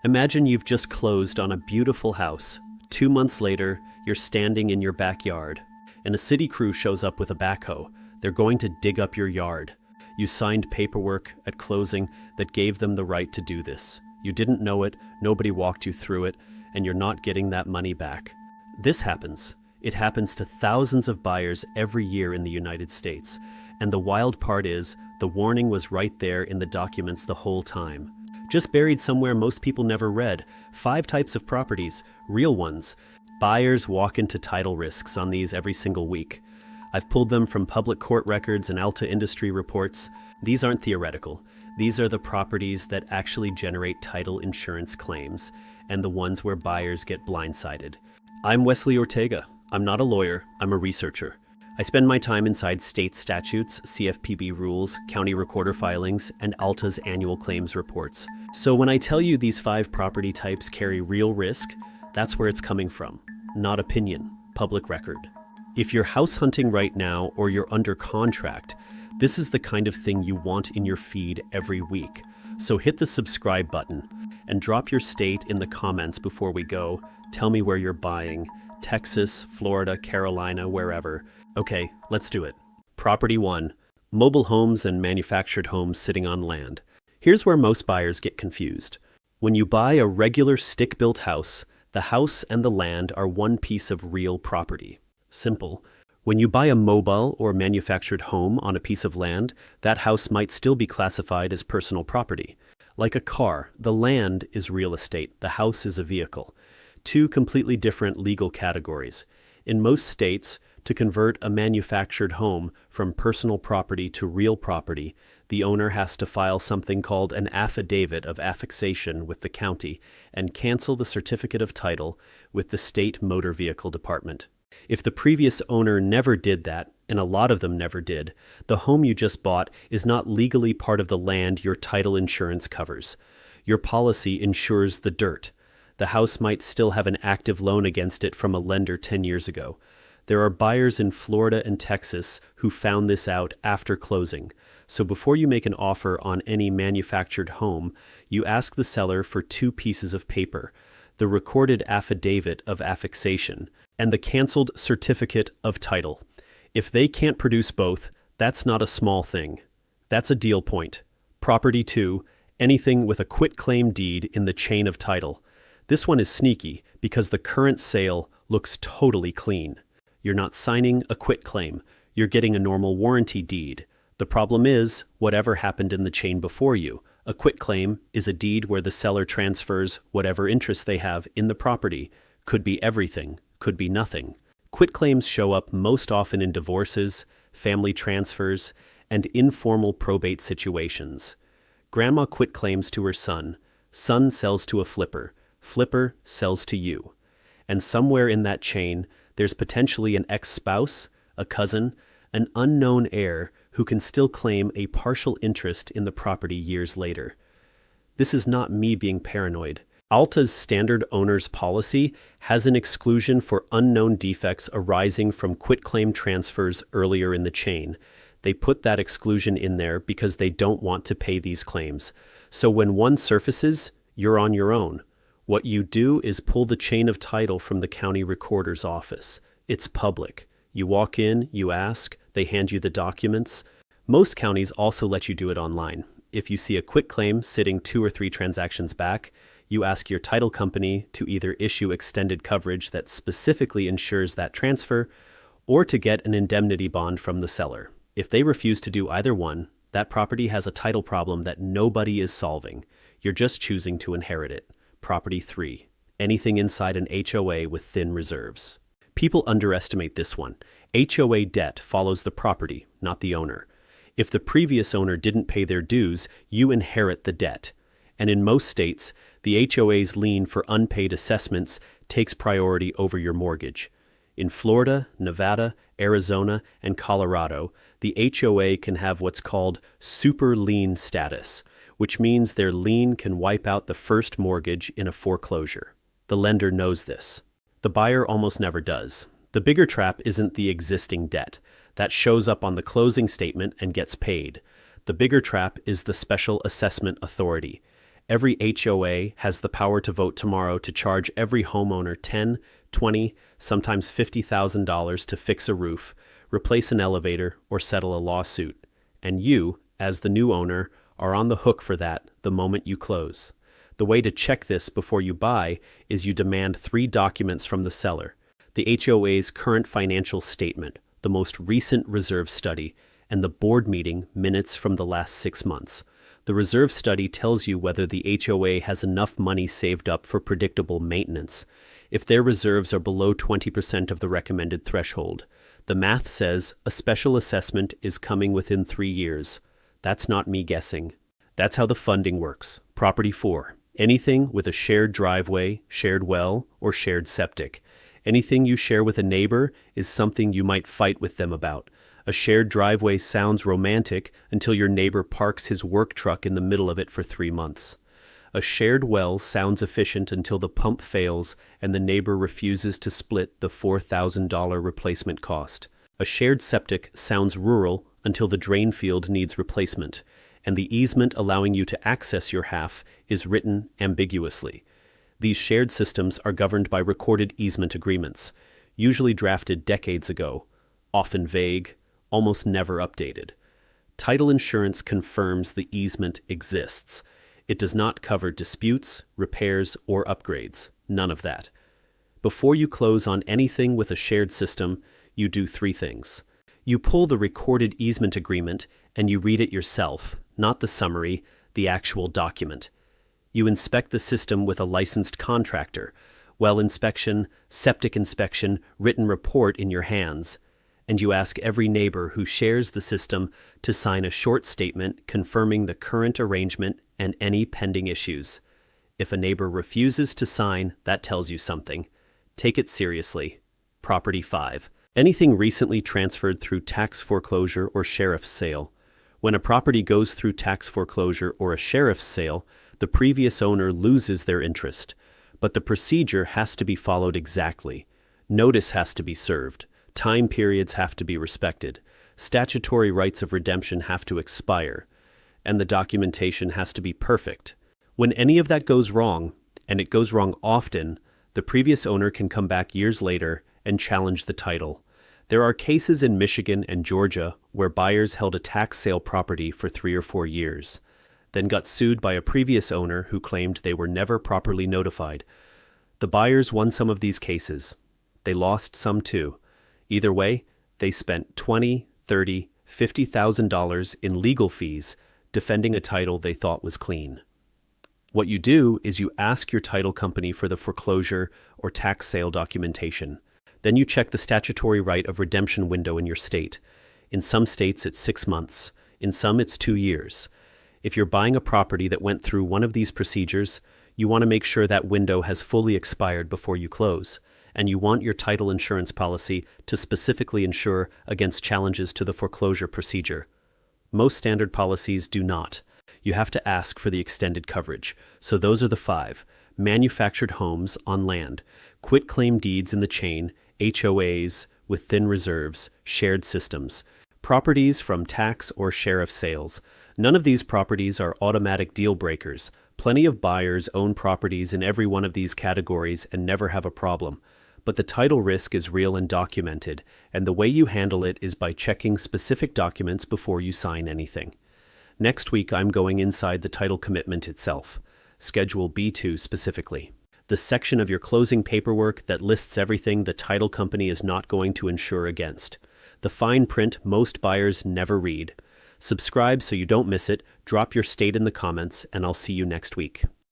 Imagine you've just closed on a beautiful house. 2 months later, you're standing in your backyard, and a city crew shows up with a backhoe. They're going to dig up your yard. You signed paperwork at closing that gave them the right to do this. You didn't know it, nobody walked you through it, and you're not getting that money back. This happens. It happens to thousands of buyers every year in the United States. And the wild part is, the warning was right there in the documents the whole time. Just buried somewhere most people never read. 5 types of properties, real ones. Buyers walk into title risks on these every single week. I've pulled them from public court records and ALTA industry reports. These aren't theoretical. These are the properties that actually generate title insurance claims, and the ones where buyers get blindsided. I'm Wesley Ortega. I'm not a lawyer, I'm a researcher. I spend my time inside state statutes, CFPB rules, county recorder filings, and ALTA's annual claims reports. So when I tell you these 5 property types carry real risk, that's where it's coming from. Not opinion, public record. If you're house hunting right now or you're under contract, this is the kind of thing you want in your feed every week. So hit the subscribe button and drop your state in the comments before we go. Tell me where you're buying. Texas, Florida, Carolina, wherever. Okay, let's do it. Property 1. Mobile homes and manufactured homes sitting on land. Here's where most buyers get confused. When you buy a regular stick-built house, the house and the land are one piece of real property. Simple. When you buy a mobile or manufactured home on a piece of land, that house might still be classified as personal property. Like a car, the land is real estate, the house is a vehicle. 2 completely different legal categories. In most states, to convert a manufactured home from personal property to real property, the owner has to file something called an affidavit of affixation with the county and cancel the certificate of title with the state motor vehicle department. If the previous owner never did that, and a lot of them never did, the home you just bought is not legally part of the land your title insurance covers. Your policy insures the dirt. The house might still have an active loan against it from a lender 10 years ago. There are buyers in Florida and Texas who found this out after closing. So before you make an offer on any manufactured home, you ask the seller for 2 pieces of paper: the recorded affidavit of affixation and the canceled certificate of title. If they can't produce both, that's not a small thing. That's a deal point. Property 2, anything with a quitclaim deed in the chain of title. This one is sneaky because the current sale looks totally clean. You're not signing a quitclaim, you're getting a normal warranty deed. The problem is, whatever happened in the chain before you. A quitclaim is a deed where the seller transfers whatever interest they have in the property. Could be everything, could be nothing. Quitclaims show up most often in divorces, family transfers, and informal probate situations. Grandma quitclaims to her son. Son sells to a flipper. Flipper sells to you. And somewhere in that chain, there's potentially an ex-spouse, a cousin, an unknown heir who can still claim a partial interest in the property years later. This is not me being paranoid. ALTA's standard owner's policy has an exclusion for unknown defects arising from quitclaim transfers earlier in the chain. They put that exclusion in there because they don't want to pay these claims. So when one surfaces, you're on your own. What you do is pull the chain of title from the county recorder's office. It's public. You walk in, you ask, they hand you the documents. Most counties also let you do it online. If you see a quitclaim sitting 2 or 3 transactions back, you ask your title company to either issue extended coverage that specifically insures that transfer or to get an indemnity bond from the seller. If they refuse to do either one, that property has a title problem that nobody is solving. You're just choosing to inherit it. Property 3. Anything inside an HOA with thin reserves. People underestimate this one. HOA debt follows the property, not the owner. If the previous owner didn't pay their dues, you inherit the debt. And in most states, the HOA's lien for unpaid assessments takes priority over your mortgage. In Florida, Nevada, Arizona, and Colorado, the HOA can have what's called super lien status, which means their lien can wipe out the first mortgage in a foreclosure. The lender knows this. The buyer almost never does. The bigger trap isn't the existing debt. That shows up on the closing statement and gets paid. The bigger trap is the special assessment authority. Every HOA has the power to vote tomorrow to charge every homeowner $10, $20, sometimes $50,000 to fix a roof, replace an elevator, or settle a lawsuit. And you, as the new owner, are on the hook for that the moment you close. The way to check this before you buy is you demand 3 documents from the seller: the HOA's current financial statement, the most recent reserve study, and the board meeting minutes from the last 6 months. The reserve study tells you whether the HOA has enough money saved up for predictable maintenance. If their reserves are below 20% of the recommended threshold, the math says a special assessment is coming within 3 years. That's not me guessing. That's how the funding works. Property 4. Anything with a shared driveway, shared well, or shared septic. Anything you share with a neighbor is something you might fight with them about. A shared driveway sounds romantic until your neighbor parks his work truck in the middle of it for 3 months. A shared well sounds efficient until the pump fails and the neighbor refuses to split the $4,000 replacement cost. A shared septic sounds rural until the drain field needs replacement, and the easement allowing you to access your half is written ambiguously. These shared systems are governed by recorded easement agreements, usually drafted decades ago, often vague, almost never updated. Title insurance confirms the easement exists. It does not cover disputes, repairs, or upgrades. None of that. Before you close on anything with a shared system, you do 3 things. You pull the recorded easement agreement and you read it yourself, not the summary, the actual document. You inspect the system with a licensed contractor, well inspection, septic inspection, written report in your hands, and you ask every neighbor who shares the system to sign a short statement confirming the current arrangement and any pending issues. If a neighbor refuses to sign, that tells you something. Take it seriously. Property 5. Anything recently transferred through tax foreclosure or sheriff's sale. When a property goes through tax foreclosure or a sheriff's sale, the previous owner loses their interest, but the procedure has to be followed exactly. Notice has to be served. Time periods have to be respected. Statutory rights of redemption have to expire, and the documentation has to be perfect. When any of that goes wrong, and it goes wrong often, the previous owner can come back years later and challenge the title. There are cases in Michigan and Georgia where buyers held a tax sale property for 3 or 4 years, then got sued by a previous owner who claimed they were never properly notified. The buyers won some of these cases. They lost some too. Either way, they spent $20,000, $30,000, $50,000 in legal fees defending a title they thought was clean. What you do is you ask your title company for the foreclosure or tax sale documentation. Then you check the statutory right of redemption window in your state. In some states, it's 6 months. In some, it's 2 years. If you're buying a property that went through one of these procedures, you want to make sure that window has fully expired before you close, and you want your title insurance policy to specifically insure against challenges to the foreclosure procedure. Most standard policies do not. You have to ask for the extended coverage. So those are the 5. Manufactured homes on land, quitclaim deeds in the chain, HOAs with thin reserves, shared systems, properties from tax or sheriff sales. None of these properties are automatic deal breakers. Plenty of buyers own properties in every one of these categories and never have a problem. But the title risk is real and documented, and the way you handle it is by checking specific documents before you sign anything. Next week, I'm going inside the title commitment itself, Schedule B2 specifically, the section of your closing paperwork that lists everything the title company is not going to insure against. The fine print most buyers never read. Subscribe so you don't miss it, drop your state in the comments, and I'll see you next week.